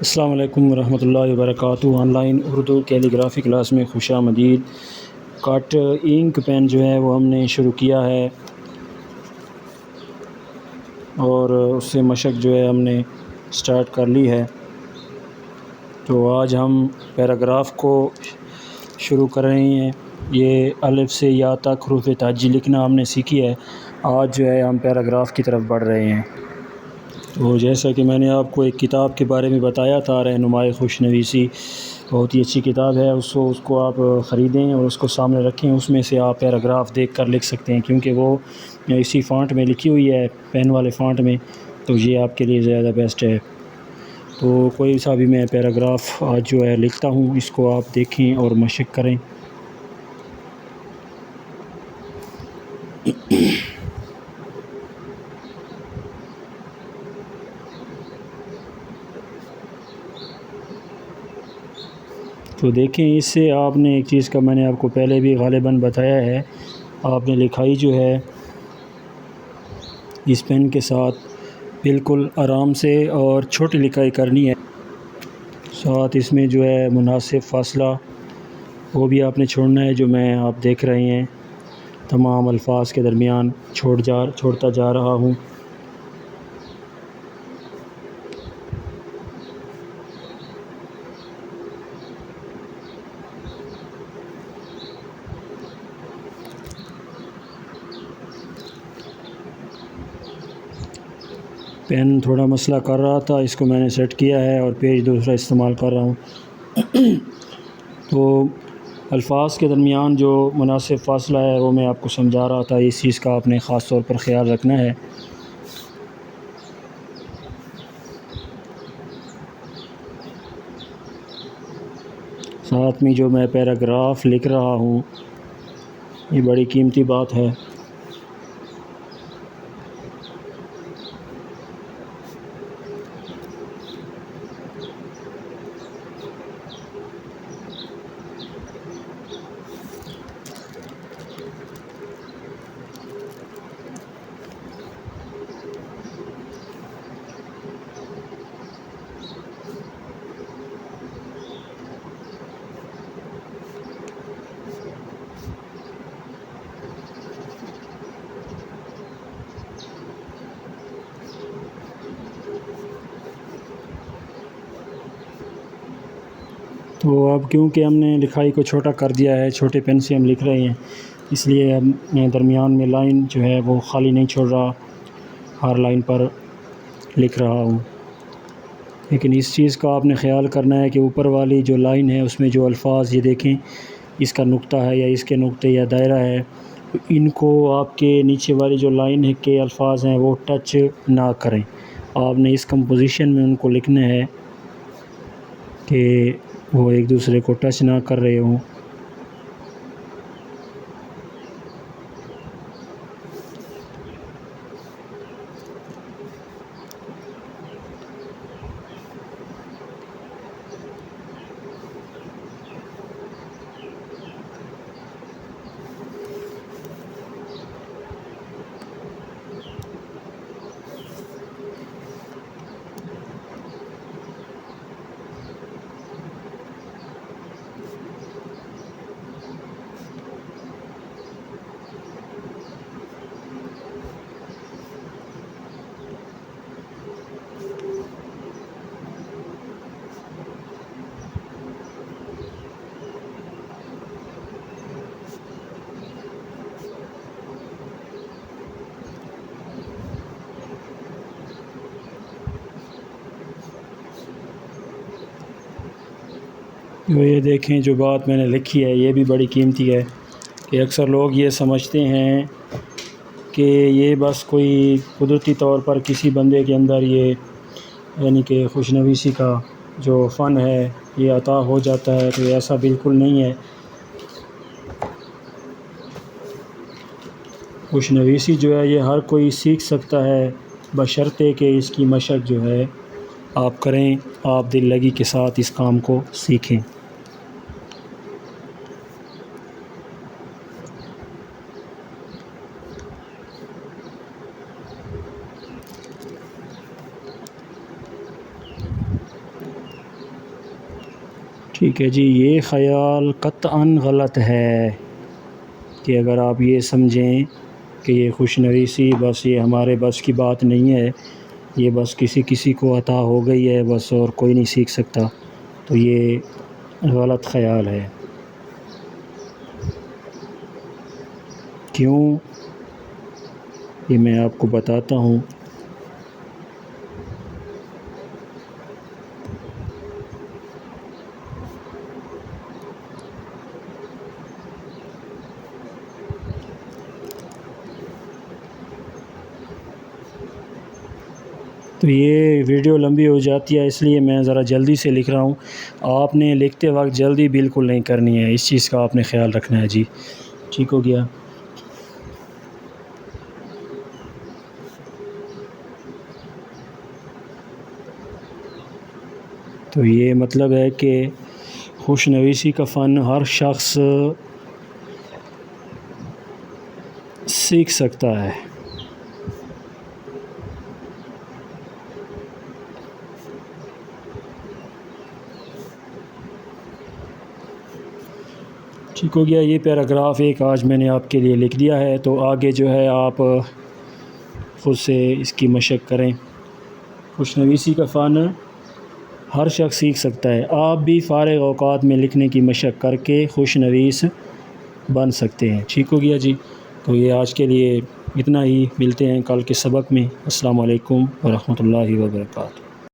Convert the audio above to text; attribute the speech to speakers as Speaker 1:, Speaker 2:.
Speaker 1: السلام علیکم ورحمۃ اللہ وبرکاتہ۔ On line Urdu calligraphy class میں خوش آمدید۔ کٹ انک پین جو ہے وہ ہم نے شروع کیا ہے اور اس سے مشق جو ہے ہم نے سٹارٹ کر لی ہے۔ تو آج ہم پیراگراف کو شروع کر رہے ہیں۔ یہ الف سے یا تک حروف تہجی لکھنا ہم نے سیکھی ہے۔ آج جو ہے ہم پیراگراف کی طرف بڑھ رہے ہیں۔ تو جیسا کہ میں نے آپ کو ایک کتاب کے بارے میں بتایا تھا، رہنمائے خوش نویسی، بہت ہی اچھی کتاب ہے۔ اس کو آپ خریدیں اور اس کو سامنے رکھیں۔ اس میں سے آپ پیراگراف دیکھ کر لکھ سکتے ہیں، کیونکہ وہ اسی فونٹ میں لکھی ہوئی ہے، پین والے فونٹ میں، تو یہ آپ کے لیے زیادہ بیسٹ ہے۔ تو کوئی سا بھی میں پیراگراف آج جو ہے لکھتا ہوں، اس کو آپ دیکھیں اور مشق کریں۔ تو دیکھیں، اس سے آپ نے ایک چیز کا میں نے آپ کو پہلے بھی غالباً بتایا ہے، آپ نے لکھائی جو ہے اس پین کے ساتھ بالکل آرام سے اور چھوٹی لکھائی کرنی ہے۔ ساتھ اس میں جو ہے مناسب فاصلہ وہ بھی آپ نے چھوڑنا ہے، جو میں آپ دیکھ رہے ہیں تمام الفاظ کے درمیان چھوڑتا جا رہا ہوں۔ پین تھوڑا مسئلہ کر رہا تھا، اس کو میں نے سیٹ کیا ہے اور پیج دوسرا استعمال کر رہا ہوں۔ تو الفاظ کے درمیان جو مناسب فاصلہ ہے وہ میں آپ کو سمجھا رہا تھا، اس چیز کا آپ نے خاص طور پر خیال رکھنا ہے۔ ساتھ میں جو میں پیراگراف لکھ رہا ہوں، یہ بڑی قیمتی بات ہے۔ تو اب کیونکہ ہم نے لکھائی کو چھوٹا کر دیا ہے، چھوٹے پین سے ہم لکھ رہے ہیں، اس لیے اب میں درمیان میں لائن جو ہے وہ خالی نہیں چھوڑ رہا، ہر لائن پر لکھ رہا ہوں۔ لیکن اس چیز کا آپ نے خیال کرنا ہے کہ اوپر والی جو لائن ہے اس میں جو الفاظ، یہ دیکھیں اس کا نقطہ ہے یا اس کے نقطے یا دائرہ ہے، ان کو آپ کے نیچے والی جو لائن ہے کے الفاظ ہیں وہ ٹچ نہ کریں۔ آپ نے اس کمپوزیشن میں ان کو لکھنا ہے کہ وہ ایک دوسرے کو ٹچ نہ کر رہے ہوں۔ تو یہ دیکھیں، جو بات میں نے لکھی ہے یہ بھی بڑی قیمتی ہے، کہ اکثر لوگ یہ سمجھتے ہیں کہ یہ بس کوئی قدرتی طور پر کسی بندے کے اندر یہ یعنی کہ خوش نویسی کا جو فن ہے یہ عطا ہو جاتا ہے، تو ایسا بالکل نہیں ہے۔ خوش نویسی جو ہے یہ ہر کوئی سیکھ سکتا ہے، بشرطے کہ اس کی مشق جو ہے آپ کریں، آپ دل لگی کے ساتھ اس کام کو سیکھیں۔ ٹھیک ہے جی، یہ خیال قطعاً غلط ہے کہ اگر آپ یہ سمجھیں کہ یہ خوش نویسی بس یہ ہمارے بس کی بات نہیں ہے، یہ بس کسی کو عطا ہو گئی ہے بس اور کوئی نہیں سیکھ سکتا، تو یہ غلط خیال ہے۔ کیوں؟ یہ میں آپ کو بتاتا ہوں۔ تو یہ ویڈیو لمبی ہو جاتی ہے، اس لیے میں ذرا جلدی سے لکھ رہا ہوں۔ آپ نے لکھتے وقت جلدی بالکل نہیں کرنی ہے، اس چیز کا آپ نے خیال رکھنا ہے جی۔ ٹھیک ہو گیا؟ تو یہ مطلب ہے کہ خوش نویسی کا فن ہر شخص سیکھ سکتا ہے۔ ٹھیک ہو گیا؟ یہ پیراگراف ایک آج میں نے آپ کے لیے لکھ دیا ہے، تو آگے جو ہے آپ خود سے اس کی مشق کریں۔ خوش نویسی کا فن ہر شخص سیکھ سکتا ہے، آپ بھی فارغ اوقات میں لکھنے کی مشق کر کے خوش نویس بن سکتے ہیں۔ ٹھیک ہو گیا جی؟ تو یہ آج کے لیے اتنا ہی، ملتے ہیں کل کے سبق میں۔ السلام علیکم ورحمۃ اللہ وبرکاتہ۔